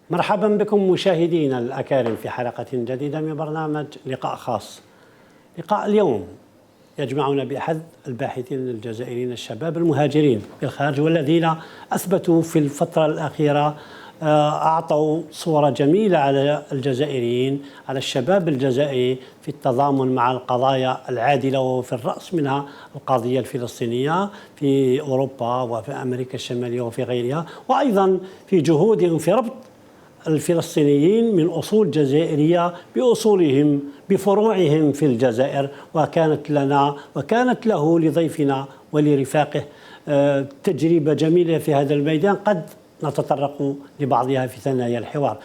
مرحبا بكم مشاهدينا الأكارم في حلقة جديدة من برنامج لقاء خاص. لقاء اليوم يجمعنا بأحد الباحثين الجزائريين الشباب المهاجرين بالخارج، والذين أثبتوا في الفترة الأخيرة أعطوا صورة جميلة على الجزائريين، على الشباب الجزائري في التضامن مع القضايا العادلة، وفي الرأس منها القضية الفلسطينية في أوروبا وفي أمريكا الشمالية وفي غيرها، وأيضا في جهودهم في ربط الفلسطينيين من أصول جزائرية بأصولهم بفروعهم في الجزائر. وكانت له لضيفنا ولرفاقه تجربة جميلة في هذا الميدان، قد نتطرق لبعضها في ثنايا الحوار.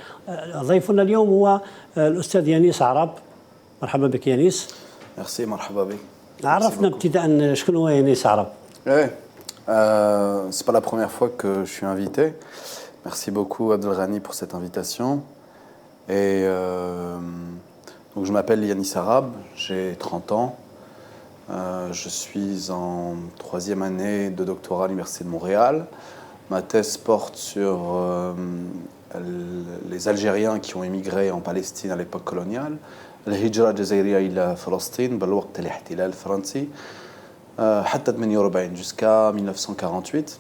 ضيفنا اليوم هو الأستاذ يانيس عرب. مرحبا بك يانيس. ميرسي، مرحبا بك. عرفنا ابتداء شكون هو يانيس عرب. C'est pas la première fois que je suis invité. Merci beaucoup Abdelghani pour cette invitation. Et donc je m'appelle Yanis Arab, j'ai 30 ans. Je suis en 3e année de doctorat à l'Université de Montréal. Ma thèse porte sur les Algériens qui ont émigré en Palestine à l'époque coloniale. الهجرة الجزائرية إلى فلسطين بالوقت الاحتلال الفرنسي حتى 48 jusqu'à 1948.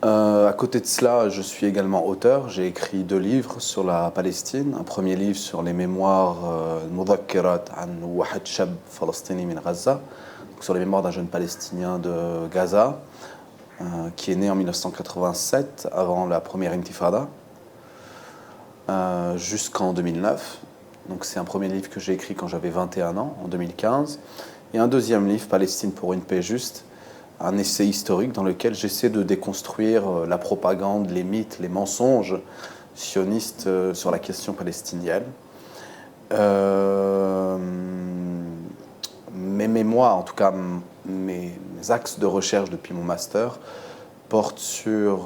À côté de cela, je suis également auteur. J'ai écrit 2 livres sur la Palestine. Un premier livre sur les mémoires المذكرات عن واحد شاب فلسطيني من غزة, sur les mémoires d'un jeune palestinien de Gaza qui est né en 1987, avant la première intifada, jusqu'en 2009. Donc c'est un premier livre que j'ai écrit quand j'avais 21 ans, en 2015. Et un deuxième livre, Palestine pour une paix juste, un essai historique dans lequel j'essaie de déconstruire la propagande, les mythes, les mensonges sionistes sur la question palestinienne. Mes mémoires, en tout cas mes axes de recherche depuis mon master, portent sur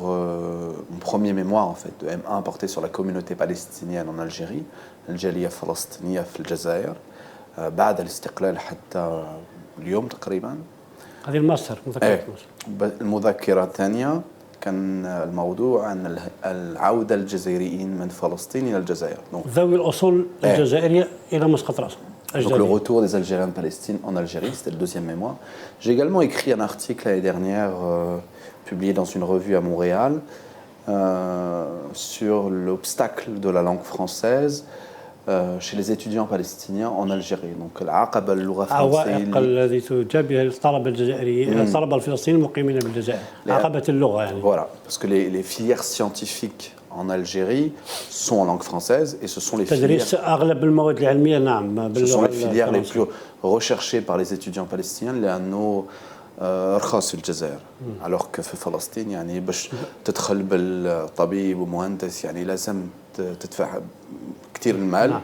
mon premier mémoire en fait, de M1 porté sur la communauté palestinienne en Algérie, الجالية الفلسطينية في الجزائر بعد الاستقلال حتى اليوم تقريبا. هذه الماستر مذكرة. المذكرة الثانية كان الموضوع عن العودة الجزائريين من فلسطين إلى الجزائر. ذوي الأصول الجزائرية إلى مسقط رأسهم. Donc le retour des Algériens de Palestine en Algérie, c'était le deuxième mémoire. J'ai également écrit un article l'année dernière, publié dans une revue à Montréal, sur l'obstacle de la langue française chez les étudiants palestiniens en Algérie. Donc العقبة اللغة الفرنسية الذي تواجه الطلبة الجزائريين الطلبة الفلسطينيين المقيمين بالجزائر. عقبة اللغة يعني. Voilà, parce que les filières scientifiques en Algérie sont en langue française et ce sont les filières. أغلب المواد العلمية نعم. Ce sont les filières les plus recherchées par les étudiants palestiniens لأنه رخاص في الجزائر. alors que في فلسطين يعني باش تدخل بالطبيب ومهندس يعني لازم تدفع كثير المال.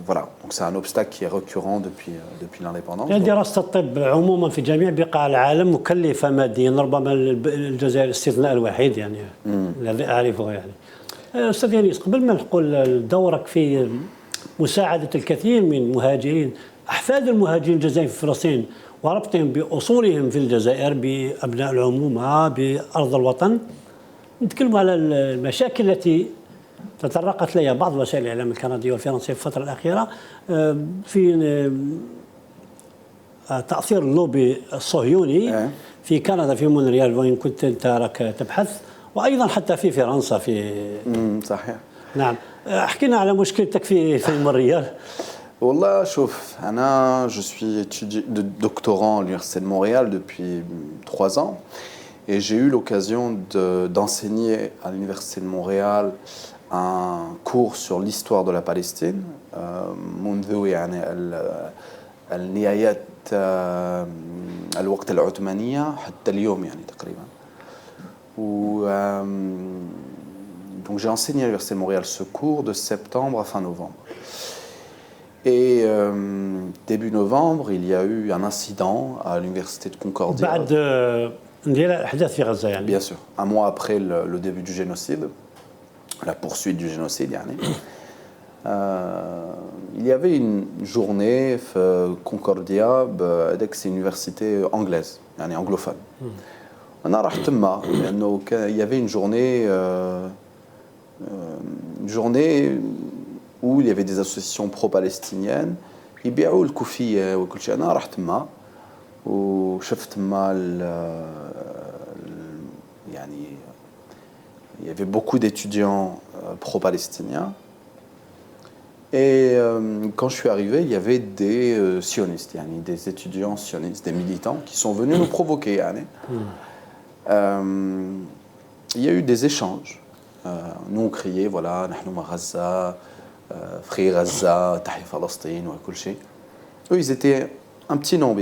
Voilà, donc c'est un obstacle qui est récurrent depuis l'indépendance. دراسة الطب عموما في جميع بقاع العالم مكلفة ماديا، ربما الجزائر الاستثناء الوحيد يعني الذي أعرفه يعني. أستاذ يانيس، قبل ما نقول دورك في مساعدة الكثير من المهاجرين أحفاد المهاجرين الجزائريين في فلسطين وربطهم بأصولهم في الجزائر بأبناء العمومة بأرض الوطن، نتكلم على المشاكل التي تطرقت لها بعض وسائل الإعلام الكندية والفرنسية في الفترة الأخيرة في تأثير اللوبي الصهيوني في كندا في مونريال، وإن كنت أنت راك تبحث، وأيضا حتى في فرنسا في صحيح. نعم، احكينا على مشكلتك في مونريال. والله شوف أنا je suis doctorant à l'Université de Montréal depuis 3 ans et j'ai eu l'occasion d'enseigner à l'Université de Montréal un cours sur l'histoire de la Palestine منذ يعني النهايات الوقت العثمانية حتى اليوم يعني تقريبا. Donc j'ai enseigné à l'Université de Montréal ce cours de septembre à fin novembre. Et début novembre, il y a eu un incident à l'université de Concordia. Bien sûr, un mois après le début du génocide, la poursuite du génocide. Il y avait une journée Concordia, c'est une université anglaise, anglophone. أنا رحت تما لأنه il y avait une journée où il y avait des associations pro-palestiniennes يبيعوا الكوفية وكل شيء. أنا رحت تما وشفت تما يعني il y avait beaucoup d'étudiants pro-palestiniens. Et quand je suis arrivé, il y avait des sionistes, des étudiants sionistes, des militants qui sont venus nous provoquer. Il y a eu des échanges. Nous on criait, voilà, نحن مع غزة, Free Gaza, تحيا فلسطين وكل شيء. Eux, ils étaient un petit nombre,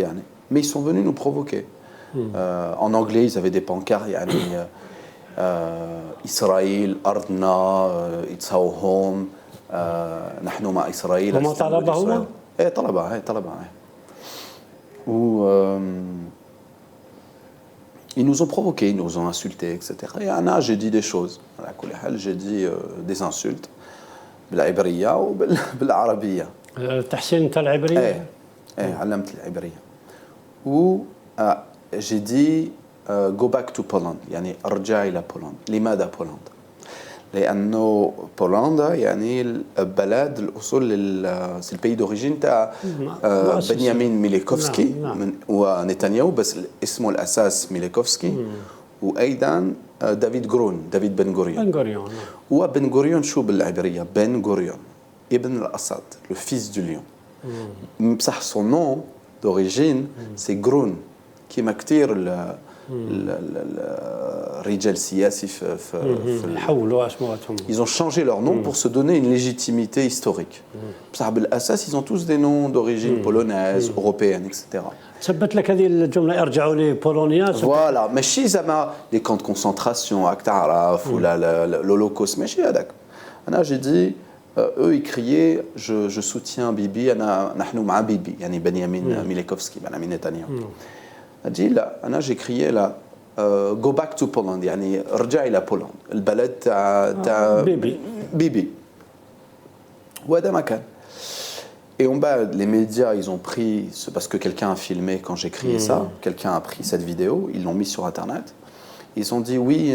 mais ils sont venus nous provoquer. En anglais, ils avaient des pancartes, Israël, أرضنا, it's our home. نحن مع إسرائيل. هم طلبة هم؟ إيه طلبة. Où ils nous ont provoqués, ils nous ont insultés, etc. Et أنا j'ai dit des choses. على كل حال j'ai dit des insultes بالعبرية وبالعربية. تحسين أنت العبرية؟ إيه علمت العبرية. و j'ai dit go back to Poland يعني ارجع إلى بولندا. لماذا بولندا؟ لأنه بولندا يعني البلد الأصول سي البي دوريجين تاع بنيامين ميليكوفسكي ونتنياهو بس اسمه الأساس ميليكوفسكي وأيضا دافيد بن غوريون. وبن غوريون شو بالعبرية؟ بن غوريون ابن الأسد le fils du lion. بصح son nom d'origine c'est غرون كيما كتير الرجال السياسي حولوا اسمائهم. Ils ont changé leur nom pour se donner une légitimité historique. بصح بالأساس ils ont tous des noms d'origine polonaise, européenne, etc. ثبت لك هذه الجملة ارجعوا لي بولونيا. Voilà, ماشي زعما les camps de concentration راك تعرف ولا l'Holocauste ماشي هذاك. أنا j'ai dit eux ils criaient je soutiens Bibi نحن مع بيبي يعني بنيامين ميليكوفسكي بنيامين نتنياهو. dit لا أنا j'ai crié là go back to Poland يعني رجع إلى بولندا البلد تاع بيبي وهذا ما كان. Et en bas, les médias, ils ont pris, c'est parce que quelqu'un a filmé quand j'ai crié ça, quelqu'un a pris cette vidéo, ils l'ont mis sur Internet. Ils ont dit oui,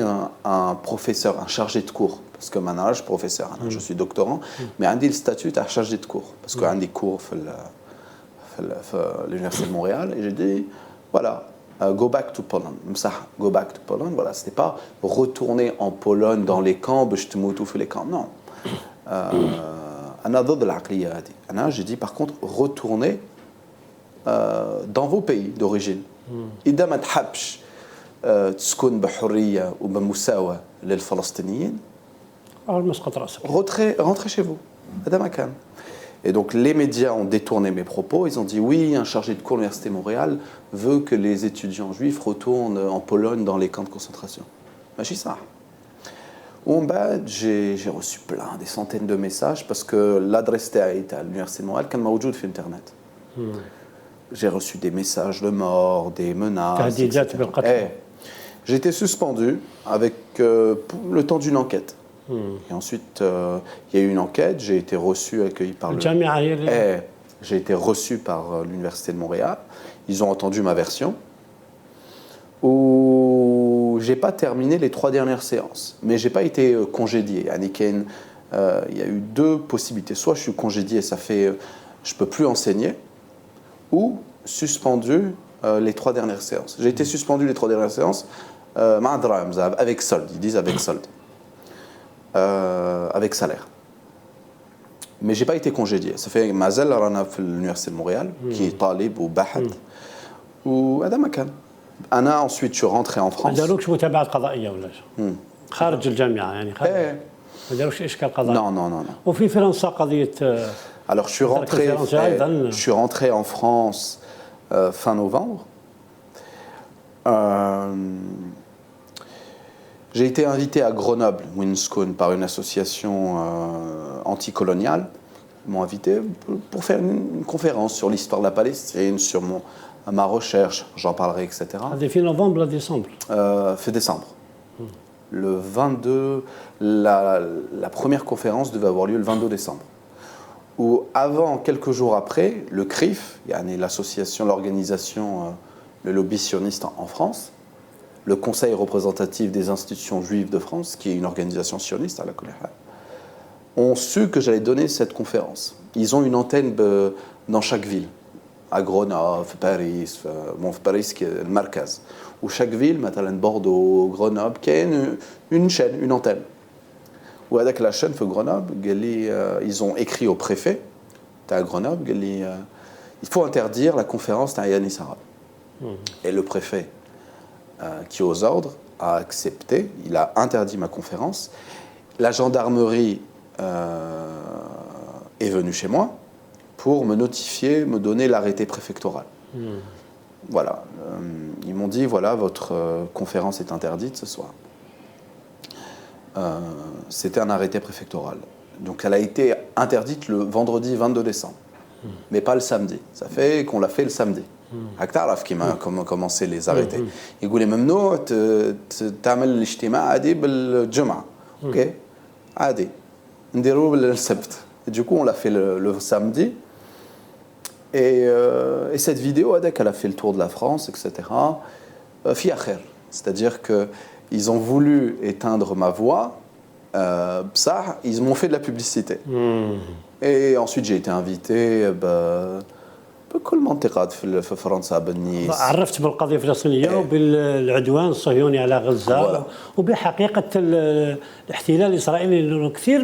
un professeur, un chargé de cours, parce que maintenant je suis professeur, je suis doctorant, mais on dit le statut d'un chargé de cours, parce qu'on a des cours à l'Université de Montréal, et j'ai dit voilà, go back to Poland. Go back to Poland, voilà, c'était pas retourner en Pologne dans les camps, je te moutou les camps, non. J'ai dit par contre retournez dans vos pays d'origine. إذا ما تحبش تسكن بحرية وبمساواة للفلسطينيين rentrez chez vous. هذا ما كان. Et donc les médias ont détourné mes propos. Ils ont dit oui, un chargé de cours de l'Université Montréal veut que les étudiants juifs retournent en Pologne dans les camps de concentration. ماشي صح. En bas, j'ai reçu plein, des centaines de messages parce que l'adresse تاعي à l'Université de Montréal كان موجود في Internet. J'ai reçu des messages de mort, des menaces. J'ai été suspendu avec le temps d'une enquête. Et ensuite, il y a eu une enquête, j'ai été reçu, accueilli par j'ai été reçu par l'Université de Montréal. Ils ont entendu ma version. Où j'ai pas terminé les 3 dernières séances, mais j'ai pas été congédié. Il y a eu 2 possibilités. Soit je suis congédié, ça fait je peux plus enseigner, ou suspendu les 3 dernières séances. J'ai été suspendu les 3 dernières séances avec solde. Ils disent avec solde, avec salaire. Mais j'ai pas été congédié. Ça fait mazal rana في l'Université de Montréal qui est طالب وباحث وهذا ما كان. Ensuite, je suis rentré en France. ما داروكش متابعة قضائية ولا خارج الجامعة يعني خارج. ما داروكش إشكال قضائي. Non. وفي فرنسا قضية. Alors, je suis rentré en France fin novembre. J'ai été invité à Grenoble, Winskoun, par une association anticoloniale. Ils m'ont invité pour faire une conférence sur l'histoire de la Palestine, sur ma recherche, j'en parlerai, etc. Fin novembre ou décembre Fin décembre. Le 22, la première conférence devait avoir lieu le 22 décembre. Ou avant, quelques jours après, le CRIF, l'association, l'organisation, le lobby sioniste en France, le Conseil représentatif des institutions juives de France, qui est une organisation sioniste à la Koléha, ont su que j'allais donner cette conférence. Ils ont une antenne dans chaque ville, à Grenoble, Paris, Paris qui est le Markaz, où chaque ville, مثلا Bordeaux, Grenoble, qui a une chaîne, une antenne. Ou avec la chaîne de Grenoble, ils ont écrit au préfet à Grenoble, il faut interdire la conférence d'Ayanis Arabe. Et le préfet, qui aux ordres, a accepté, il a interdit ma conférence. La gendarmerie est venue chez moi pour me notifier, me donner l'arrêté préfectoral. Voilà, ils m'ont dit, voilà, votre conférence est interdite ce soir. C'était un arrêté préfectoral. Donc elle a été interdite le vendredi 22 décembre, mais pas le samedi. Ça fait qu'on l'a fait le samedi. هكتعرف كيما commencé les arrêtés. يقول لي ممنوع تعمل الاجتماع عادي بالجمعة. OK عادي. نديروه السبت. Du coup on l'a fait le samedi. Et cette vidéo elle a fait le tour de la France, etc. فيها خير. C'est-à-dire que ils ont voulu éteindre ma voix. Ça, ils m'ont fait de la publicité. Et ensuite, j'ai été invité بكل منطقة في فرنسا بالنيس. عرفت بالقضية الفلسطينية وبالعدوان الصهيوني على غزة وبحقيقة الاحتلال الإسرائيلي، لأنه كثير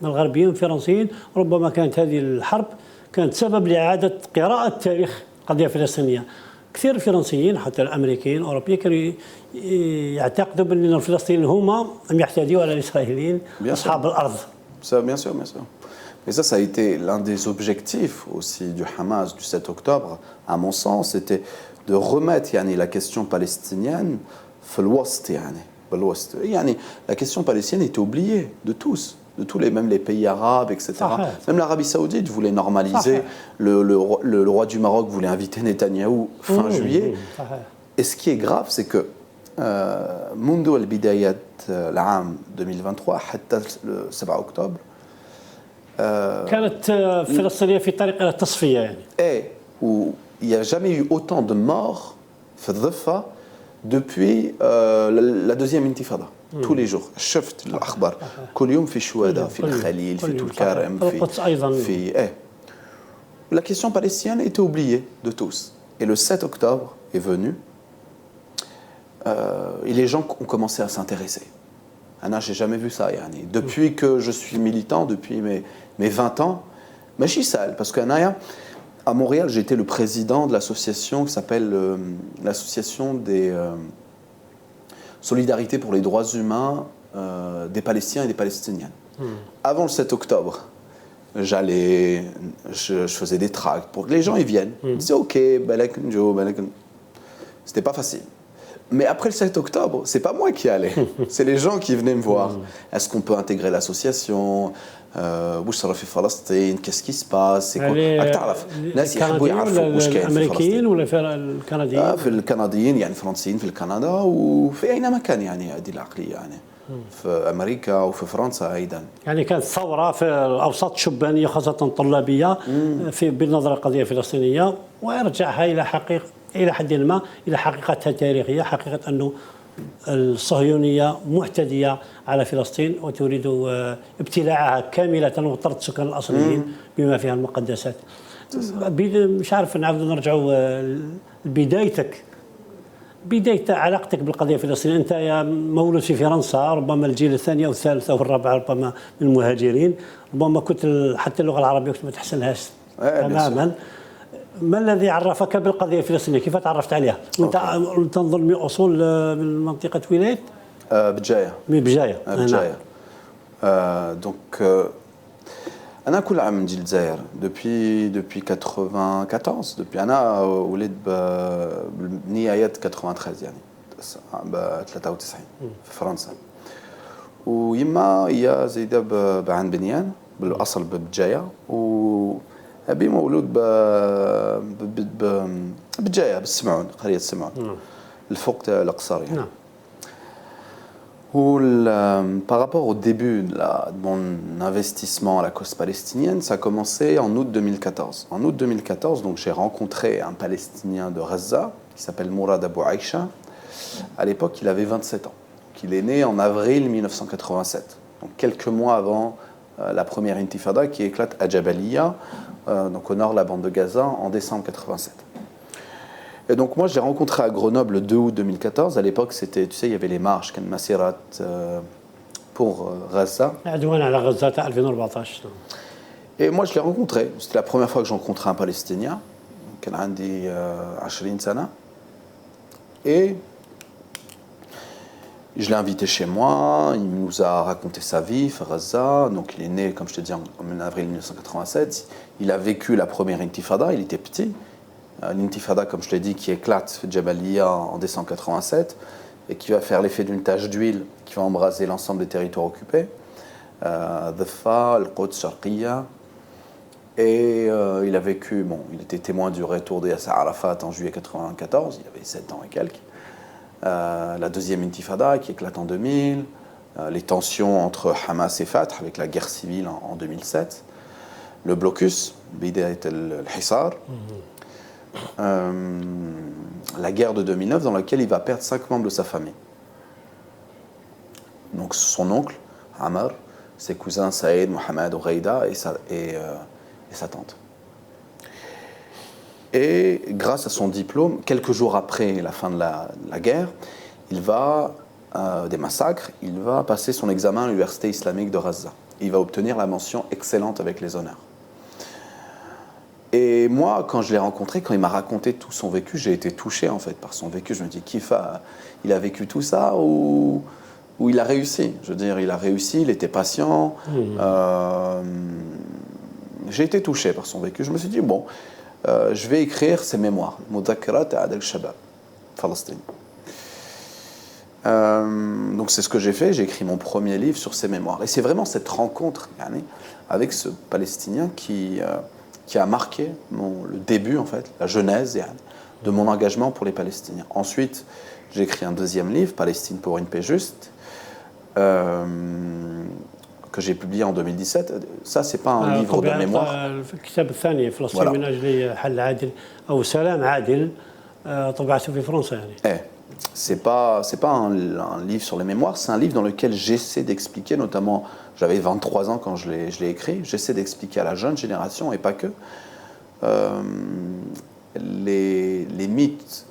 من الغربيين والفرنسيين ربما كانت هذه الحرب كانت سبب لإعادة قراءة تاريخ القضية الفلسطينية. كثير فرنسيين حتى الامريكيين والاوروبيين كانوا يعتقدوا بان الفلسطينيين هما لم يعتدوا على الاسرائيليين اصحاب الارض. Ça, bien sûr, bien sûr. Et ça a été l'un des objectifs aussi du Hamas du 7 octobre, à mon sens, c'était de remettre la question palestinienne في الوسط بالوسط. La question palestinienne était oubliée de tous. De tous même les pays arabes, etc. Même l'Arabie Saoudite voulait normaliser. Le roi du Maroc voulait inviter Netanyahou fin juillet. Et ce qui est grave, c'est que منذ البدايات العام 2023 حتى 7 أكتوبر كانت فلسطينية في طريق إلى التصفية يعني. Où il n'y a jamais eu autant de morts في الضفة depuis la deuxième intifada. tous les jours شفت الأخبار كل يوم في شهداء في الخليل في طول كرم في La question palestinienne était oubliée de tous. Et le 7 octobre est venu et les gens ont commencé à s'intéresser. Anna, j'ai jamais vu ça. Depuis que je suis militant, depuis mes 20 ans, mais je suis sale parce qu'à Montréal, j'ai été le président de l'association qui s'appelle l'association des Solidarité pour les droits humains des Palestiniens et des Palestiniennes. Avant le 7 octobre, je faisais des tracts pour que les gens y viennent. Ils disaient OK, c'était pas facile. Mais après le 7 octobre, c'est pas moi qui allais, c'est les gens qui venaient me voir. Est-ce qu'on peut intégrer l'association? Qu'est-ce qui se passe? C'est quoi? الامريكيين ولا الكنديين؟ في الكنديين الفرنسيين في الكندا وفي اي مكان هذه العقليه في امريكا وفي فرنسا ايضا. كانت ثوره في الاوساط الشبانيه خاصه طلابيه في بالنظره القضيه الفلسطينيه وارجعها الى حد ما الى حقيقتها التاريخيه، حقيقه انه الصهيونيه معتديه على فلسطين وتريد ابتلاعها كامله وطرد السكان الاصليين بما فيها المقدسات. مش عارف نعاود نرجعوا لبدايتك، بداية علاقتك بالقضية الفلسطينية. أنت يا مولود في فرنسا، ربما الجيل الثاني أو الثالث أو الرابع ربما من المهاجرين، ربما كنت حتى اللغة العربية كنت ما تحسنهاش تماما. ما الذي عرفك بالقضية الفلسطينية؟ كيف تعرفت عليها؟ وأنت تنظر من أصول من منطقة ولاية؟ بجاية. بجاية. بجاية. Donc أنا كل عام نجي للجزائر depuis 94 depuis أنا وليت بنهاية 93 ب 93 في فرنسا. ويما هي زايدة بعين بنيان بالأصل ببجاية وأبي مولود ببجاية بالسمعون قرية السمعون الفوق تاع القصر Par rapport au début de mon investissement à la cause palestinienne, ça a commencé en août 2014. En août 2014, donc, j'ai rencontré un Palestinien de Gaza qui s'appelle Mourad Abou Aïcha À l'époque, il avait 27 ans. Donc, il est né en avril 1987, donc quelques mois avant la première intifada qui éclate à Jabalia, donc au nord de la bande de Gaza, en décembre 87. Et donc moi, je l'ai rencontré à Grenoble le 2 août 2014. À l'époque, c'était, tu sais, il y avait les marches, Ken Massirat, pour Gaza. عدوان على غزة 2014. Et moi, je l'ai rencontré. C'était la première fois que je rencontrais un Palestinien. كان عندي 20 سنة. Et je l'ai invité chez moi. Il nous a raconté sa vie, Gaza. Donc il est né, comme je te dis, en avril 1987. Il a vécu la première intifada. Il était petit. L'intifada, comme je l'ai dit, qui éclate Jabalia en décembre 87 et qui va faire l'effet d'une tache d'huile qui va embraser l'ensemble des territoires occupés. Dhafa, Al-Quds, Sharqiya. Et il a vécu, bon, il était témoin du retour de Yasser Arafat en juillet 1994, il avait 7 ans et quelques. La deuxième intifada qui éclate en 2000, les tensions entre Hamas et Fatah avec la guerre civile en 2007, le blocus, Bidayat al-Hisar, la guerre de 2009 dans laquelle il va perdre 5 membres de sa famille. Donc son oncle, Amar, ses cousins Saïd, Mohamed, Oreida et sa tante. Et grâce à son diplôme, quelques jours après la fin de la guerre, il va, des massacres, il va passer son examen à l'université islamique de Gaza. Il va obtenir la mention excellente avec les honneurs. Et moi, quand je l'ai rencontré, quand il m'a raconté tout son vécu, j'ai été touché en fait par son vécu. Je me dis, Kifa, il a vécu tout ça ou il a réussi. Je veux dire, il a réussi, il était patient. J'ai été touché par son vécu. Je me suis dit, bon, je vais écrire ses mémoires. Mudhakkarat Aad al-Shabab, Palestine. Donc c'est ce que j'ai fait. J'ai écrit mon premier livre sur ses mémoires. Et c'est vraiment cette rencontre avec ce Palestinien qui a marqué le début, en fait, la genèse de mon engagement pour les Palestiniens. Ensuite, j'ai écrit un deuxième livre, Palestine pour une paix juste, que j'ai publié en 2017. Ça, c'est pas un livre de mémoire. الكتاب الثاني فلسطين من أجل حل عادل أو سلام عادل طبعته في فرنسا يعني. C'est pas un livre sur les mémoires, c'est un livre dans lequel j'essaie d'expliquer, notamment, j'avais 23 ans quand je l'ai écrit, j'essaie d'expliquer à la jeune génération, et pas que, les mythes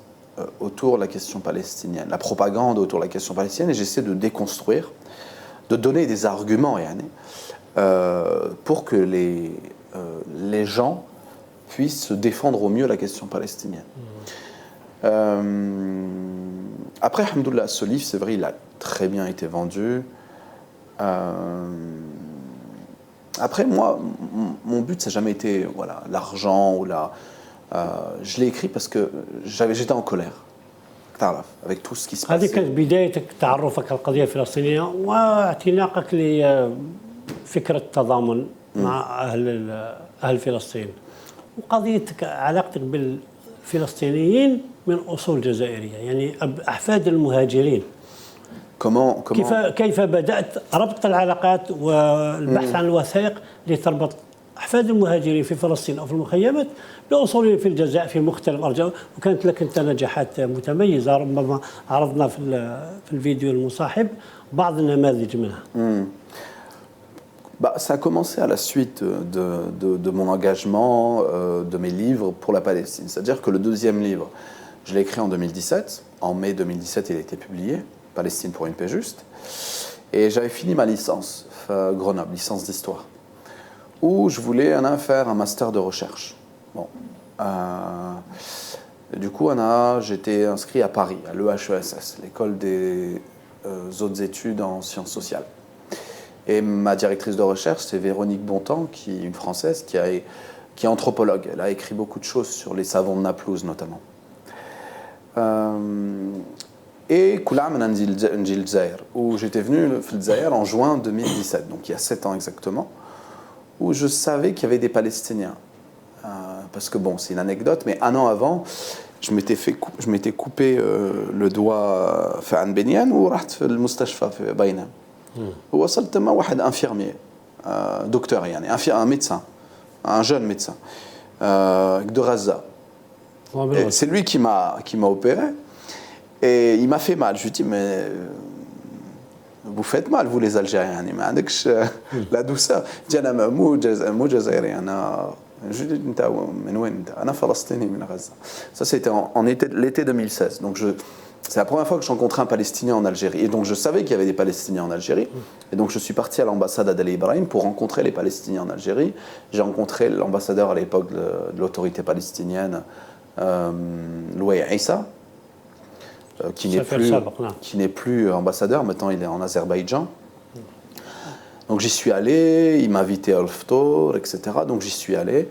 autour de la question palestinienne, la propagande autour de la question palestinienne, et j'essaie de déconstruire, de donner des arguments pour que les gens puissent défendre au mieux la question palestinienne. Après, alhamdoulilah, ce livre, c'est vrai, il a très bien été vendu. Après, moi, mon but, ça n'a jamais été l'argent ou je l'ai écrit parce que j'étais en colère. Avec tout ce qui se passait. هذه كانت بدايتك تعرفك على القضية الفلسطينية واعتناقك لفكرة التضامن مع أهل فلسطين وقضيتك علاقتك بالفلسطينيين من أصول جزائرية يعني أحفاد المهاجرين. كيف بدأت ربط العلاقات والبحث عن الوثائق لتربط أحفاد المهاجرين في فلسطين أو في المخيمات بأصولهم في الجزائر في مختلف أرجاء وكانت لك أنت نجاحات متميزة ربما عرضنا في الفيديو المصاحب بعض النماذج منها. Ça a commencé à la suite de mon engagement, de mes livres pour la Palestine. C'est-à-dire que le deuxième livre, je l'ai écrit en 2017. En mai 2017, il a été publié, Palestine pour une paix juste. Et j'avais fini ma licence, Grenoble, licence d'histoire, où je voulais faire un master de recherche. Bon. Du coup, j'étais inscrit à Paris, à l'EHESS, l'école des hautes études en sciences sociales. Et ma directrice de recherche, c'est Véronique Bontemps, qui est une Française, qui est anthropologue. Elle a écrit beaucoup de choses sur les savons de Naplouse, notamment. Et Koulam Njil Dzaïr, où j'étais venu au Dzaïr en juin 2017, donc il y a 7 ans exactement, où je savais qu'il y avait des Palestiniens. Parce que bon, c'est une anecdote, mais un an avant, je m'étais coupé le doigt Fa'an Benyan ou رحت في المستشفى في بينام. ووصلت مع واحد infirmier, docteur يعني, un médecin, un jeune médecin de Gaza. C'est lui qui m'a opéré. Et il m'a fait mal. Je lui ai dit, mais vous faites mal, vous les Algériens. Mais avec la douceur. Je lui ai dit, مو جزائري أنا. Je lui ai dit, من وين أنت؟ أنا فلسطيني من غزة. Ça, c'était l'été 2016. Donc, c'est la première fois que je rencontrais un Palestinien en Algérie. Et donc, je savais qu'il y avait des Palestiniens en Algérie. Et donc, je suis parti à l'ambassade d'Adel Ibrahim pour rencontrer les Palestiniens en Algérie. J'ai rencontré l'ambassadeur à l'époque de l'autorité palestinienne, Louay Issa, qui n'est plus ambassadeur. Maintenant, il est en Azerbaïdjan. Donc, j'y suis allé. Il m'a invité à Al-Ftour, etc. Donc, j'y suis allé.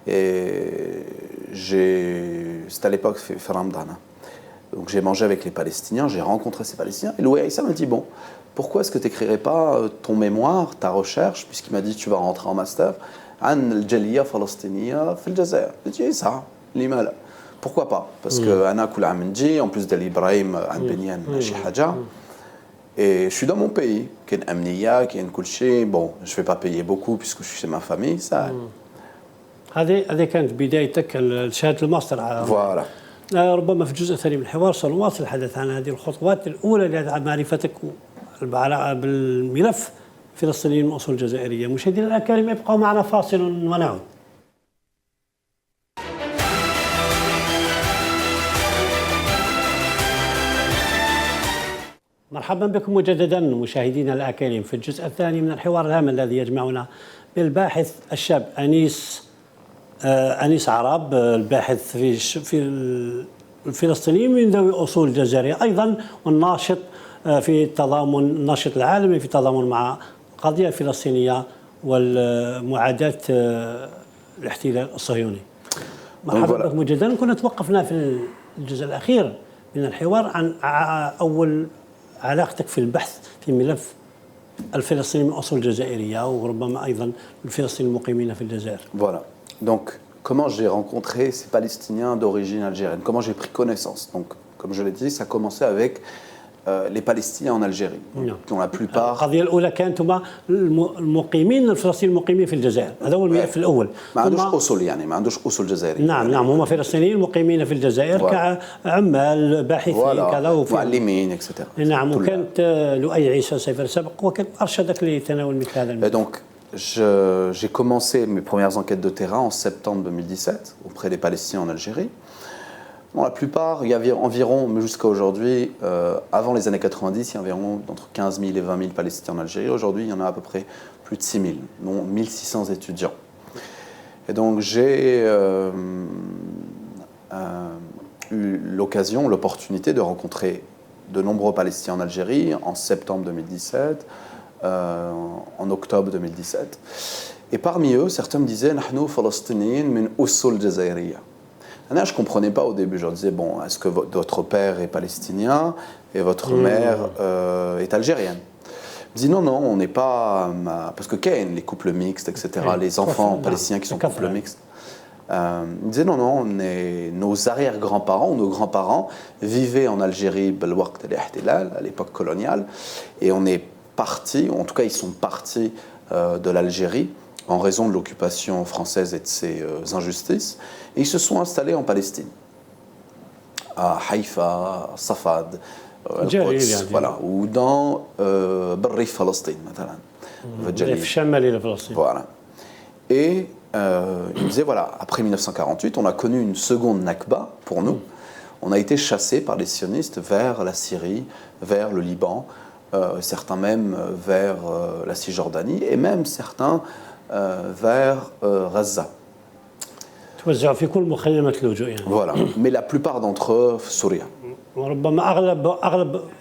Et c'était à l'époque Ramdana. Donc j'ai mangé avec les Palestiniens, j'ai rencontré ces Palestiniens. Et Loué Aïssa m'a dit, bon, pourquoi est-ce que tu n'écrirais pas ton mémoire, ta recherche, puisqu'il m'a dit, tu vas rentrer en master, عن الجالية فلسطينية في الجزائر. J'ai dit, ça, لما. Pourquoi pas? Parce que أنا كل عام نجي, en plus d'Ali Ibrahim, عن بنيان ماشي حاجة. Et je suis dans mon pays, qui est أمنية, qui est كل شيء. Bon, je ne vais pas payer beaucoup puisque je suis chez ma famille, ça. هذه كانت بدايتك شهادة الماستر. Voilà. ربما في الجزء الثاني من الحوار سنواصل الحديث عن هذه الخطوات الأولى لمعرفتك بالملف الفلسطيني من أصول جزائرية. مشاهدينا الكرام ابقوا معنا فاصل ونعود. مرحبا بكم مجددا مشاهدينا الأكارم في الجزء الثاني من الحوار الهام الذي يجمعنا بالباحث الشاب أنيس عرب، الباحث في الفلسطيني من ذوي أصول جزائرية أيضا، والناشط في التضامن، الناشط العالمي في التضامن مع القضية الفلسطينية والمعاداة الاحتلال الصهيوني. مرحبا بكم مجددا. كنا توقفنا في الجزء الأخير من الحوار عن أول علاقتك في البحث في ملف الفلسطيني من أصول جزائرية وربما أيضا الفلسطينيين المقيمين في الجزائر. Voilà. Donc, comment j'ai rencontré ces Palestiniens d'origine algérienne, comment j'ai pris connaissance. Donc, comme je l'ai dit, ça a commencé avec les Palestiniens en Algérie, dont la plupart... القضية الأولى كانت هما المقيمين الفلسطينيين المقيمين في الجزائر، هذا هو الملف الأول. ما عندوش أصول، يعني ما عندوش أصول جزائرية. نعم هما فلسطينيين مقيمين في الجزائر كعمال باحثين كذا معلمين اكسترا. نعم. وكانت لؤي عيسى سيف السبق وكان أرشدك لتناول مثل هذا الملف. Donc, j'ai commencé mes premières enquêtes de terrain en septembre 2017 auprès des Palestiniens en Algérie. Bon, la plupart, il y avait environ, mais jusqu'à aujourd'hui, avant les années 90, il y a environ entre 15 000 et 20 000 Palestiniens en Algérie. Aujourd'hui, il y en a à peu près plus de 6 000, dont 1 600 étudiants. Et donc, j'ai eu l'occasion, l'opportunité de rencontrer de nombreux Palestiniens en Algérie en septembre 2017, en octobre 2017. Et parmi eux, certains me disaient « Nahnu Falastiniyin min usul jazairiyya ». Je ne comprenais pas au début. Je leur disais, bon, est-ce que votre père est palestinien et votre mère est algérienne? Ils me disaient, non, on n'est pas... Parce que les couples mixtes, etc., les enfants palestiniens qui sont couples mixtes. Ils me disaient, non, nos arrière-grands-parents ou nos grands-parents vivaient en Algérie à l'époque coloniale, et on est partis, en tout cas ils sont partis de l'Algérie en raison de l'occupation française et de ses injustices, et ils se sont installés en Palestine, à Haïfa, à Safad, voilà, ou dans Barrif Palestine, voilà. Et il me disait, voilà, après 1948, on a connu une seconde Nakba pour nous. On a été chassés par les sionistes vers la Syrie, vers le Liban, certains même vers la Cisjordanie, et même certains vers Gaza. Voilà, mais la plupart d'entre eux, Syrie. وربما اغلب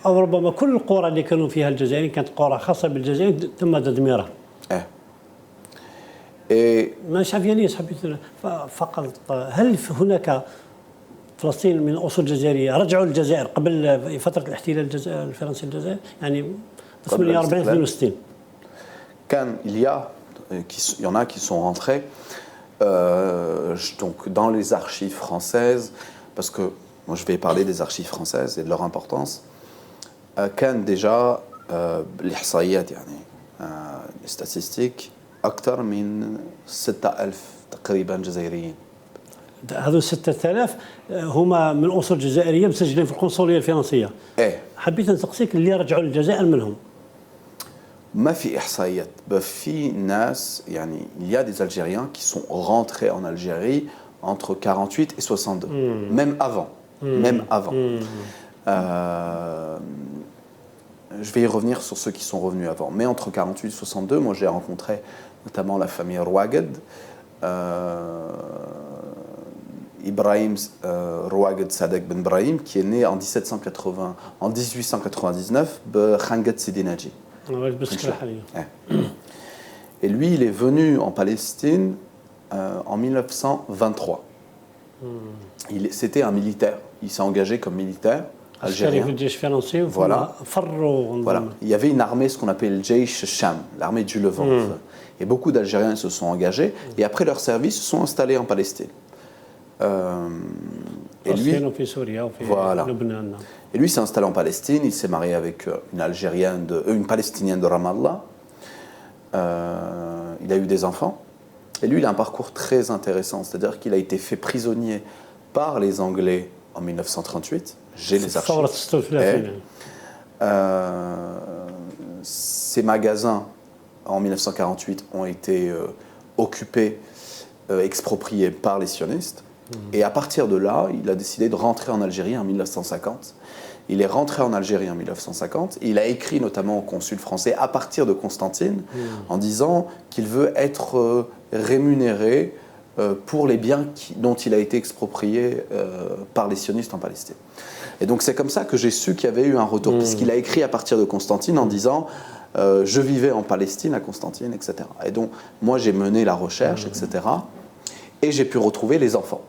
او ربما كل القرى اللي كانوا فيها الجزائريين كانت قرى خاصه بالجزائر تم تدميرها. ما شافينيش حبيت فقط، هل هناك فلسطين من اصول جزائريه رجعوا للجزائر قبل فتره الاحتلال الفرنسي للجزائر، يعني 48 62 كان il y en a qui sont rentrés donc dans les archives françaises, parce que moi je vais parler des archives françaises et de leur importance. كان déjà الإحصائيات يعني les statistiques أكثر من 6000 تقريبا جزائريين. هذو 6000 هما من أصول جزائرية مسجلين في القنصلية الفرنسية. حبيت نسقسيك اللي رجعوا للجزائر منهم. ما في إحصائيات، في ناس يعني il y a des Algériens qui sont rentrés en Algérie entre 48 et 62, même avant. Même avant. Je vais y revenir sur ceux qui sont revenus avant. Mais entre 48 et 62, moi j'ai rencontré notamment la famille Rouaged, Ibrahim Rouaged Sadek Ben Brahim, qui est né en 1899 à Khangat Sidi Naji. Et lui, il est venu en Palestine en 1923. C'était un militaire. Il s'est engagé comme militaire algérien. Voilà. Voilà. Il y avait une armée, ce qu'on appelle le Jeish Sham, l'armée du Levant. Et beaucoup d'Algériens se sont engagés. Et après leur service, se sont installés en Palestine. Et lui, voilà. Et lui s'est installé en Palestine. Il s'est marié avec une Palestinienne de Ramallah. Il a eu des enfants. Et lui, il a un parcours très intéressant. C'est-à-dire qu'il a été fait prisonnier par les Anglais en 1938. J'ai les archives. Ces magasins, en 1948, ont été occupés, expropriés par les sionistes. Et à partir de là, il a décidé de rentrer en Algérie en 1950. Il est rentré en Algérie en 1950. Il a écrit notamment au consul français à partir de Constantine en disant qu'il veut être rémunéré pour les biens dont il a été exproprié par les sionistes en Palestine. Et donc c'est comme ça que j'ai su qu'il y avait eu un retour, puisqu'il a écrit à partir de Constantine en disant je vivais en Palestine à Constantine, etc. Et donc moi j'ai mené la recherche, etc. Et j'ai pu retrouver les enfants.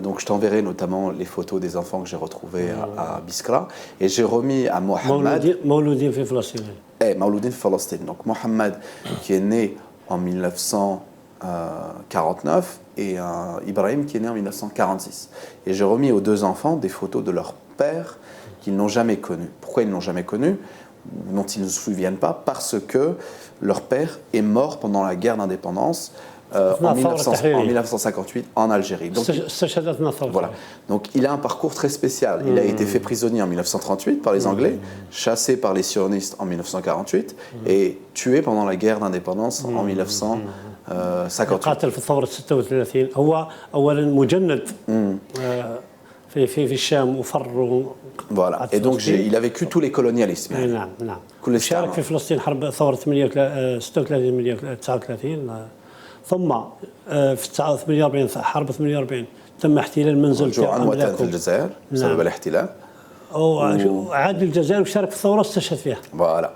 Donc je t'enverrai notamment les photos des enfants que j'ai retrouvés à Biskra. Et j'ai remis à Mohamed... Mawloudin fi Palestine. Mawloudin fi Palestine. Donc Mohamed qui est né en 1949 et Ibrahim qui est né en 1946. Et j'ai remis aux deux enfants des photos de leur père qu'ils n'ont jamais connu. Pourquoi ils ne l'ont jamais connu? Dont ils ne se souviennent pas? Parce que leur père est mort pendant la guerre d'indépendance en 1958 en Algérie. Donc, voilà. Donc il a un parcours très spécial. Il a été fait prisonnier en 1938 par les Anglais, chassé par les sionistes en 1948 et tué pendant la guerre d'indépendance en 1958. قاتل في ثورة 36 هو أولا مجند في الشام وفر. Voilà. Et donc il a vécu tous les colonialismes. نعم نعم. شارك في فلسطين حرب ثورة 36 39 ثم في 48 حرب 48 تم احتلال منزل تاعو في الجزائر بسبب الاحتلال وعاد للجزائر وشارك في الثورة واستشهد فيها. Voilà.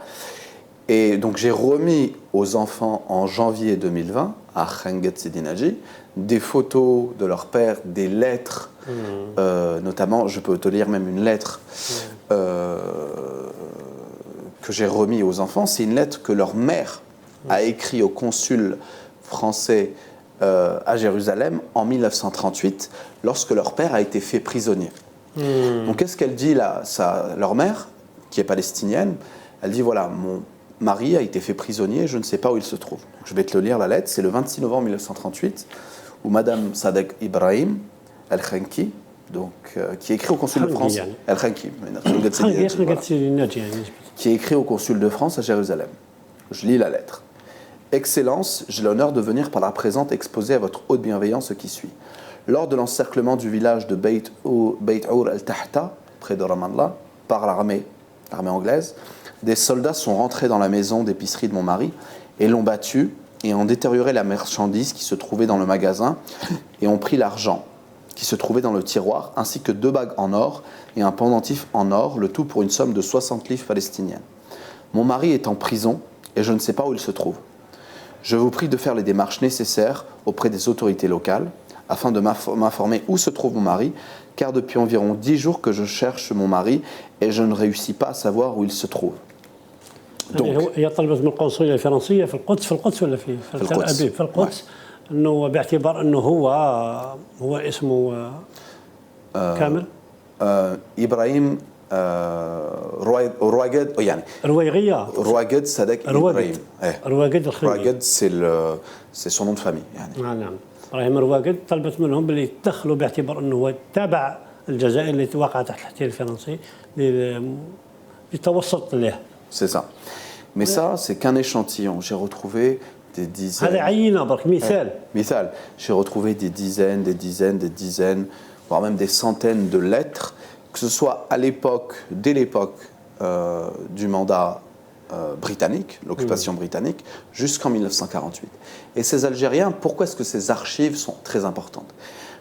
Et donc j'ai remis aux enfants en janvier 2020 à Khangat Sidi Naji des photos de leur père, des lettres, notamment, je peux te lire même une lettre que j'ai remis aux enfants. C'est une lettre que leur mère a écrite au consul français à Jérusalem en 1938 lorsque leur père a été fait prisonnier. Donc qu'est-ce qu'elle dit là, leur mère, qui est palestinienne? Elle dit voilà, mon mari a été fait prisonnier, je ne sais pas où il se trouve. Donc, je vais te le lire la lettre, c'est le 26 novembre 1938 où Madame Sadek Ibrahim Al-Khanki, donc, qui écrit au consul de France, Al-Khanki, qui écrit au consul de France à Jérusalem. Je lis la lettre. Excellence, j'ai l'honneur de venir par la présente exposer à votre haute bienveillance ce qui suit. Lors de l'encerclement du village de Beit Our al-Tahta, près de Ramallah, par l'armée anglaise, des soldats sont rentrés dans la maison d'épicerie de mon mari et l'ont battu et ont détérioré la marchandise qui se trouvait dans le magasin et ont pris l'argent qui se trouvait dans le tiroir, ainsi que 2 bagues en or et un pendentif en or, le tout pour une somme de 60 livres palestiniennes. Mon mari est en prison et je ne sais pas où il se trouve. Je vous prie de faire les démarches nécessaires auprès des autorités locales afin de m'informer où se trouve mon mari, car depuis environ 10 jours que je cherche mon mari et je ne réussis pas à savoir où il se trouve. Donc, هي طلبت من القنصلية الفرنسية في القدس ولا في تل أبيب في القدس إنه باعتبار إنه هو اسمه كامل إبراهيم Rouaged, يعني Rouaged Sadek Ibrahim. Rouaged c'est son nom de famille. يعني. إبراهيم الرواقد طلبت منهم باللي يتدخلوا باعتبار أنه هو تابع الجزائر التي وقعت تحت الاحتلال الفرنسي لتوسط له. C'est ça. Mais ça, c'est qu'un échantillon. J'ai retrouvé des dizaines. هذا عينة برك مثال. Mithal, j'ai retrouvé des dizaines, voire même des centaines de lettres, que ce soit à l'époque, dès l'époque du mandat britannique, l'occupation britannique, jusqu'en 1948. Et ces Algériens, pourquoi est-ce que ces archives sont très importantes?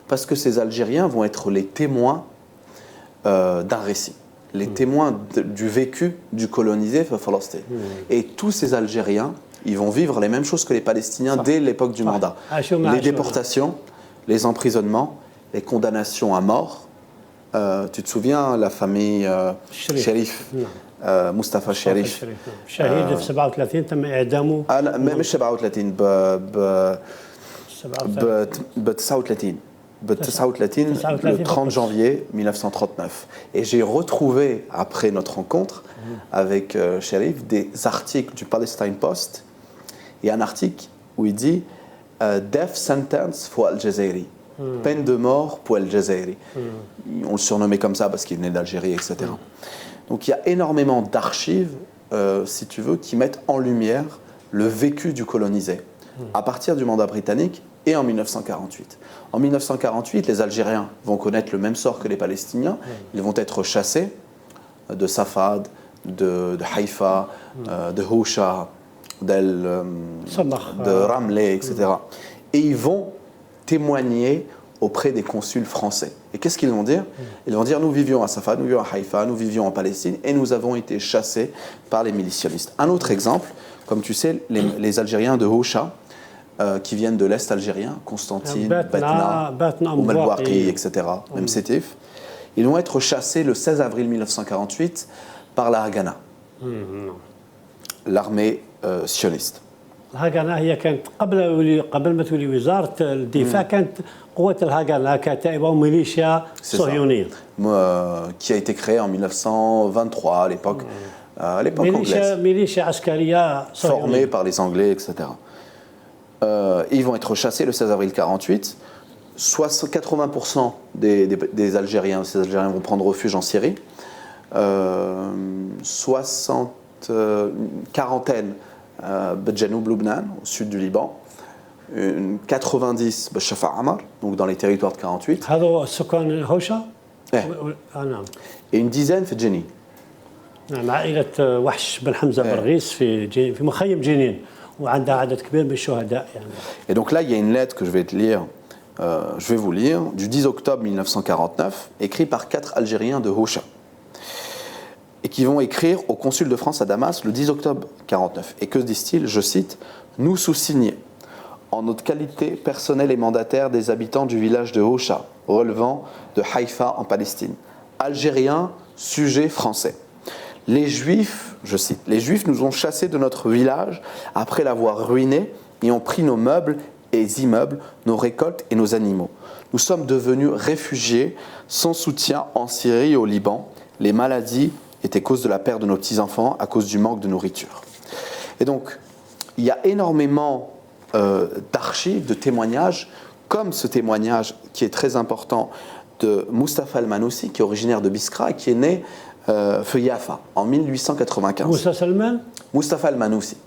Parce que ces Algériens vont être les témoins d'un récit, les témoins du vécu du colonisé Palestine. Et tous ces Algériens, ils vont vivre les mêmes choses que les Palestiniens dès l'époque du mandat. Les déportations, les emprisonnements, les condamnations à mort. Tu te souviens, la famille Sherif, Mustafa Sherif. شهيد في 37 تم إعدامه. مش 37 ب 39 le 30 janvier 1939. Et j'ai retrouvé, après notre rencontre avec Sherif, des articles du Palestine Post. Il y a un article où il dit Death sentence for Al-Jazairi. Peine de mort pour Al-Jazairi. On le surnommait comme ça parce qu'il venait d'Algérie, etc. Donc il y a énormément d'archives, si tu veux, qui mettent en lumière le vécu du colonisé à partir du mandat britannique et en 1948. En 1948, les Algériens vont connaître le même sort que les Palestiniens. Ils vont être chassés de Safad, de Haïfa, de Housha, de Ramleh, etc. Et ils vont témoigner auprès des consuls français. Et qu'est-ce qu'ils vont dire? Ils vont dire, nous vivions à Safad, nous vivions à Haïfa, nous vivions en Palestine et nous avons été chassés par les militionnistes. Un autre exemple, comme tu sais, les Algériens de Housha, qui viennent de l'Est algérien, Constantine, Batna, Oum El-Bouaqi, etc., même Sétif, ils vont être chassés le 16 avril 1948 par la Haganah, l'armée sioniste. الهاغانا هي كانت قبل ما تولي وزارة الدفاع كانت قوات الهاغانا كتائبة وميليشيا صهيونية. Qui a été créée en 1923 à l'époque anglaise. ميليشيا عسكرية formée par les Anglais, etc. Ils vont être chassés le 16 avril 1948. 80% des Algériens, ces Algériens vont prendre refuge en Syrie. 40 Bedjanoub Lubnan, au sud du Liban. 90 Shafa Amar, donc dans les territoires de 48. هذا سكان هوشة؟ نعم. Et une dizaine في جنين. نعم، عائلة وحش بن حمزة برغيس في مخيم جنين وعندها عدد كبير من الشهداء يعني. Et donc là, il y a une lettre que je vais te lire, je vais vous lire, du 10 octobre 1949, écrite par 4 Algériens de Housha. Et qui vont écrire au consul de France à Damas le 10 octobre 1949. Et que disent-ils? Je cite, « Nous sous-signés, en notre qualité personnelle et mandataire des habitants du village de Housha, relevant de Haïfa en Palestine, Algériens, sujets français. Les Juifs, je cite, « Les Juifs nous ont chassés de notre village après l'avoir ruiné et ont pris nos meubles et immeubles, nos récoltes et nos animaux. Nous sommes devenus réfugiés sans soutien en Syrie et au Liban. Les maladies étaient cause de la perte de nos petits-enfants à cause du manque de nourriture. » Et donc, il y a énormément d'archives, de témoignages, comme ce témoignage qui est très important de Mustafa Al-Manoussi, qui est originaire de Biskra et qui est né feu Yafa en 1895. Mustafa Al-Manoussi.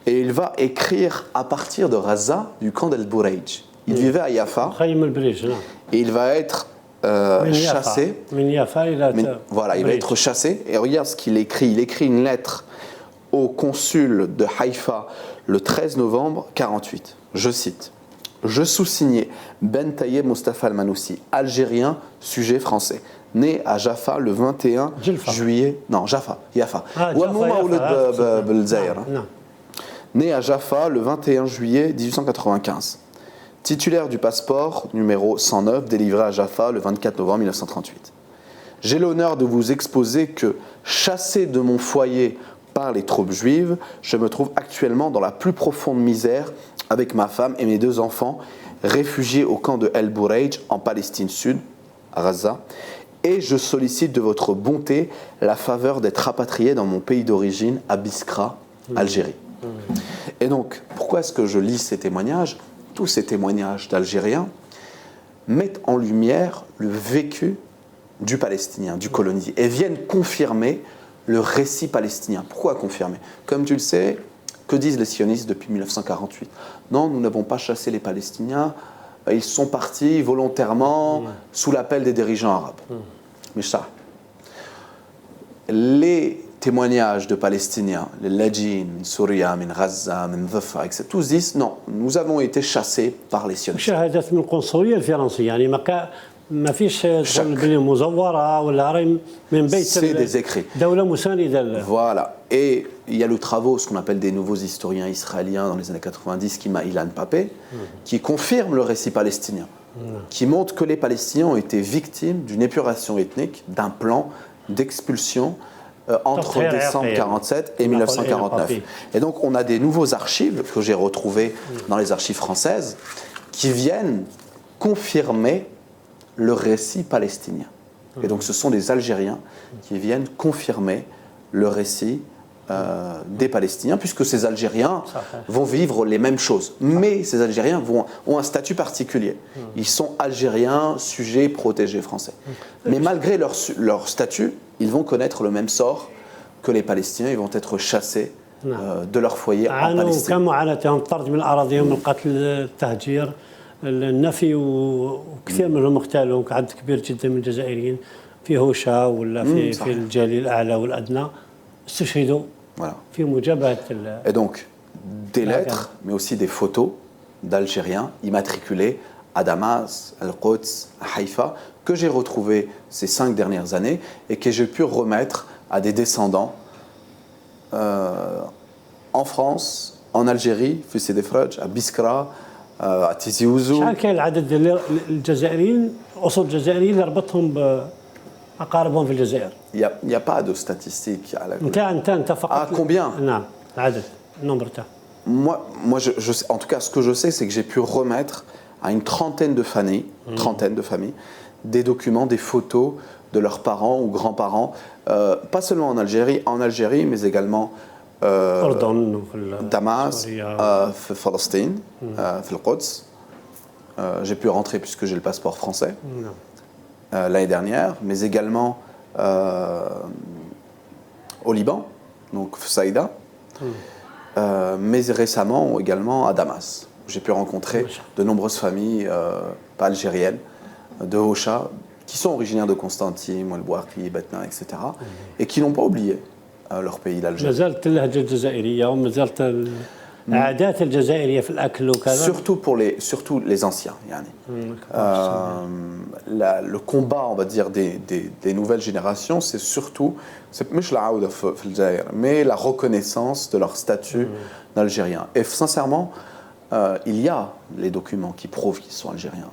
Et il va écrire à partir de Raza, du camp d'El-Bourayj. Il vivait à Yafa et il va être chassé. Voilà, il va être chassé. Et regarde ce qu'il écrit. Il écrit une lettre au consul de Haïfa le 13 novembre 1948. Je cite. Je sous-signais Ben Tayeb Mustafa Al-Manoussi, algérien, sujet français, né à Jaffa le 21 juillet. Non, Jaffa, Yafa. Né à Jaffa le 21 juillet 1895. Titulaire du passeport numéro 109 délivré à Jaffa le 24 novembre 1938. J'ai l'honneur de vous exposer que, chassé de mon foyer par les troupes juives, je me trouve actuellement dans la plus profonde misère avec ma femme et mes 2 enfants, réfugiés au camp de El-Bourayj en Palestine Sud, à Gaza, et je sollicite de votre bonté la faveur d'être rapatrié dans mon pays d'origine, à Biskra, Algérie. Et donc, pourquoi est-ce que je lis ces témoignages? tous ces témoignages d'Algériens mettent en lumière le vécu du Palestinien, du colonisé, et viennent confirmer le récit palestinien. Pourquoi confirmer? Comme tu le sais, que disent les sionistes depuis 1948? Non, nous n'avons pas chassé les Palestiniens, ils sont partis volontairement sous l'appel des dirigeants arabes. Mais ça, les témoignages de Palestiniens, les Lajin, Souria, Gaza, Dhafa, etc., tous disent non, nous avons été chassés par les sionistes. شهادات من القنصليه الفرنسيه يعني ما فيش تقول بلي مزوره ولا راهي من بيت C'est des écrits. دوله مسانده. Voilà. Et il y a le travail, ce qu'on appelle des nouveaux historiens israéliens dans les années 90, qui m'a Ilan Papé, qui confirme le récit palestinien, qui montre que les Palestiniens ont été victimes d'une épuration ethnique, d'un plan d'expulsion entre décembre 1947 et 1949. Et donc on a des nouveaux archives que j'ai retrouvées dans les archives françaises qui viennent confirmer le récit palestinien. Et donc ce sont des Algériens qui viennent confirmer le récit des Palestiniens, puisque ces Algériens vont vivre les mêmes choses. Mais ces Algériens ont un statut particulier. Ils sont Algériens, sujets protégés français. Mais malgré leur statut, ils vont connaître le même sort que les Palestiniens. Ils vont être chassés de leur foyer en Palestine. كان معاناتهم الطرد من اراضيهم، القتل، التهجير، النفي، وكثير منهم اغتالوا. عدد كبير جدا من الجزائريين في هوشة ولا في الجالي الاعلى والادنى استشهدوا في مجابهه. Et donc des lettres, mais aussi des photos d'Algériens immatriculés à Damas, à Al-Quds, à Haïfa, que j'ai retrouvées ces 5 dernières années et que j'ai pu remettre à des descendants en France, en Algérie, في سيدي فرج, à Biskra, à Tizi Ouzou. شحال كاين العدد ديال الجزائريين، اصول الجزائريين اللي ربطهم باقاربهم في الجزائر؟ Il n'y a pas de statistiques. انت فقط. Ah, combien? نعم، العدد، النمبر تاع. Moi en tout cas, ce que je sais, c'est que j'ai pu remettre à une trentaine de familles, des documents, des photos de leurs parents ou grands-parents, pas seulement en Algérie, mais également Damas, Palestine, Al-Quds. J'ai pu rentrer puisque j'ai le passeport français l'année dernière, mais également au Liban, donc Saïda, mais récemment également à Damas. J'ai pu rencontrer de nombreuses familles pas algériennes, de Hocha, qui sont originaires de Constantine, Mouelbouarki, Betna, etc., et qui n'ont pas oublié leur pays, l'Algérie. مازالت اللهجة الجزائرية ومازالت العادات الجزائرية في الأكل وكذا. Surtout les anciens, yani. Le combat, on va dire, des nouvelles générations, c'est surtout, mais la reconnaissance de leur statut d'Algérien. Et sincèrement, il y a les documents qui prouvent qu'ils sont algériens.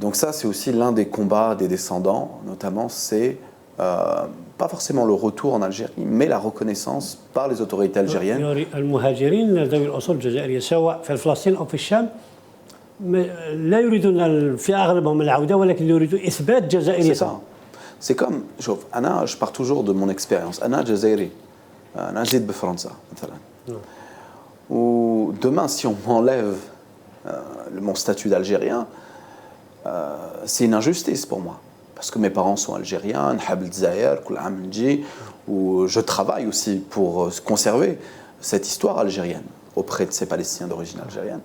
Donc ça, c'est aussi l'un des combats des descendants, notamment, c'est pas forcément le retour en Algérie, mais la reconnaissance par les autorités algériennes. المهاجرين ذوي الأصول الجزائرية سواء في فلسطين أو في الشام لا يريدون في أغلبهم العودة، ولكن يريدون إثبات جزائريتهم. C'est comme, je pars toujours de mon expérience. أنا جزائري، أنا جيت بفرنسا مثلا. Ou demain, si on m'enlève mon statut d'Algérien, c'est une injustice pour moi. Parce que mes parents sont algériens, où je travaille aussi pour conserver cette histoire algérienne auprès de ces Palestiniens d'origine algérienne.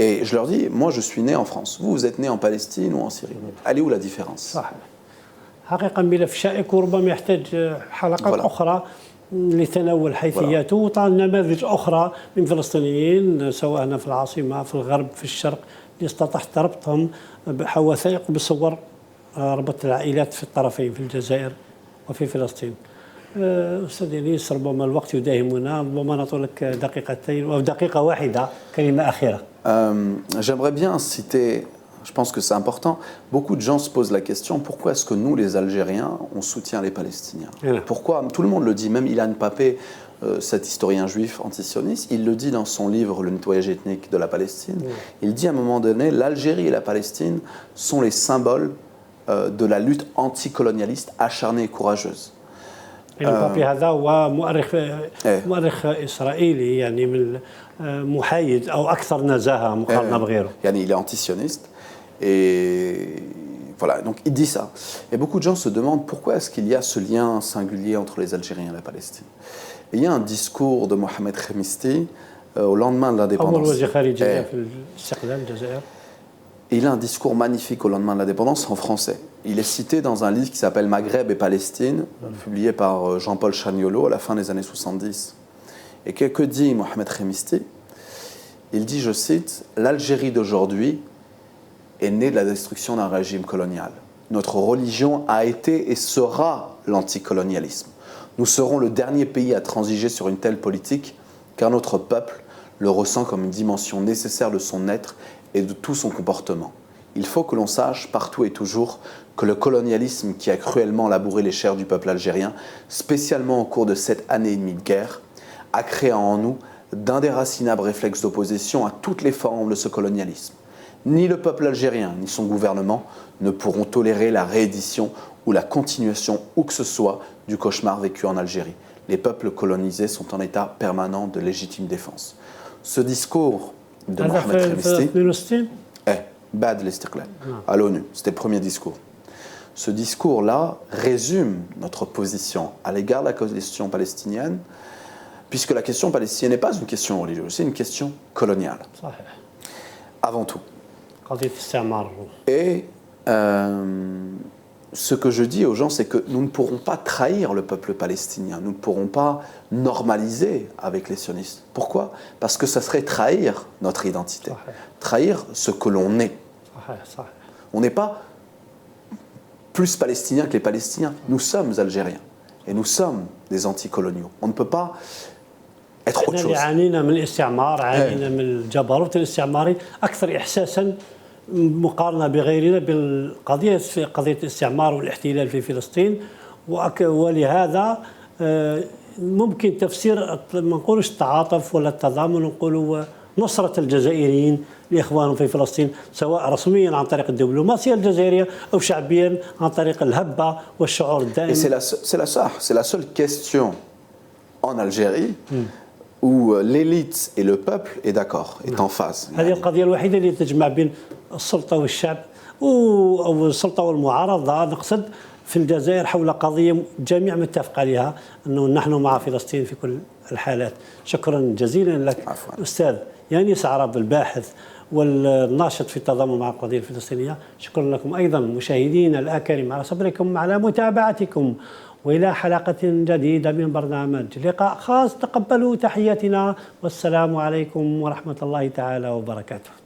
Et je leur dis, moi je suis né en France, vous êtes né en Palestine ou en Syrie. Elle est où la différence? حقيقة ملف شائك وربما يحتاج حلقات أخرى لتناول حيثياته وطبعا نماذج أخرى من فلسطينيين سواء هنا في العاصمة، في الغرب، في الشرق، اللي استطعت ربطهم بوثائق وبصور ربط العائلات في الطرفين في الجزائر وفي فلسطين. أستاذ إليس، ربما الوقت يداهمنا، ربما نعطي لك دقيقتين أو دقيقة واحدة كلمة أخيرة. J'aimerais bien citer, je pense que c'est important, beaucoup de gens se posent la question, pourquoi est-ce que nous, les Algériens, on soutient les Palestiniens? Pourquoi? Tout le monde le dit, même Ilan Papé, cet historien juif antisioniste, il le dit dans son livre Le nettoyage ethnique de la Palestine. Il dit à un moment donné, l'Algérie et la Palestine sont les symboles de la lutte anticolonialiste acharnée et courageuse. بابي هذا هو مؤرخ إسرائيلي يعني من محايد أو أكثر نزاهة مقارنة بغيره. يعني il est antisioniste et voilà, donc il dit ça. Et beaucoup de gens se demandent pourquoi est-ce qu'il y a ce lien singulier entre les Algériens et la Palestine. Et il y a un discours de Mohamed Khemisti au lendemain de l'indépendance. Et il a un discours magnifique au lendemain de l'indépendance en français. Il est cité dans un livre qui s'appelle Maghreb et Palestine, publié par Jean-Paul Chagnolot à la fin des années 70. Et que dit Mohamed Khemisti? Il dit, je cite, « L'Algérie d'aujourd'hui est née de la destruction d'un régime colonial. Notre religion a été et sera l'anticolonialisme. Nous serons le dernier pays à transiger sur une telle politique, car notre peuple le ressent comme une dimension nécessaire de son être et de tout son comportement. Il faut que l'on sache partout et toujours que le colonialisme qui a cruellement labouré les chairs du peuple algérien, spécialement au cours de 7 années et demie de guerre, a créé en nous d'indéracinables réflexes d'opposition à toutes les formes de ce colonialisme. Ni le peuple algérien, ni son gouvernement ne pourront tolérer la réédition ou la continuation où que ce soit du cauchemar vécu en Algérie. Les peuples colonisés sont en état permanent de légitime défense. » Ce discours de Mohamed Khemisti, Bad l'Istiqlal, à l'ONU, c'était le premier discours. Ce discours-là résume notre position à l'égard de la question palestinienne, puisque la question palestinienne n'est pas une question religieuse, c'est une question coloniale. Avant tout. Et ce que je dis aux gens, c'est que nous ne pourrons pas trahir le peuple palestinien, nous ne pourrons pas normaliser avec les sionistes. Pourquoi? Parce que ça serait trahir notre identité, trahir ce que l'on est. On n'est pas plus palestiniens que les Palestiniens, nous sommes algériens et nous sommes des anticoloniaux. On ne peut pas être autre chose. عانينا من الاستعمار، عانينا من الجبروت الاستعماري أكثر إحساساً مقارنة بغيرنا بالقضية في قضية الاستعمار والاحتلال في فلسطين، ولهذا ممكن تفسير ما نقولش التعاطف ولا التضامن، نقولوا نصرة الجزائريين لإخوانهم في فلسطين، سواء رسميا عن طريق الدبلوماسية الجزائرية أو شعبيا عن طريق الهبة والشعور الدائم. C'est la seule question en Algérie où l'élite et le peuple est d'accord, est en phase. هذه القضية الوحيدة اللي تجمع بين السلطة والشعب أو السلطة والمعارضة، نقصد في الجزائر حول قضية جميع متفق عليها، أنه نحن مع فلسطين في كل الحالات. شكرا جزيلا لك عفوا. أستاذ يانس عرب الباحث والناشط في التضامن مع القضية الفلسطينية. شكرا لكم أيضا مشاهدينا الأكارم على صبركم على متابعتكم، وإلى حلقة جديدة من برنامج لقاء خاص. تقبلوا تحياتنا والسلام عليكم ورحمة الله تعالى وبركاته.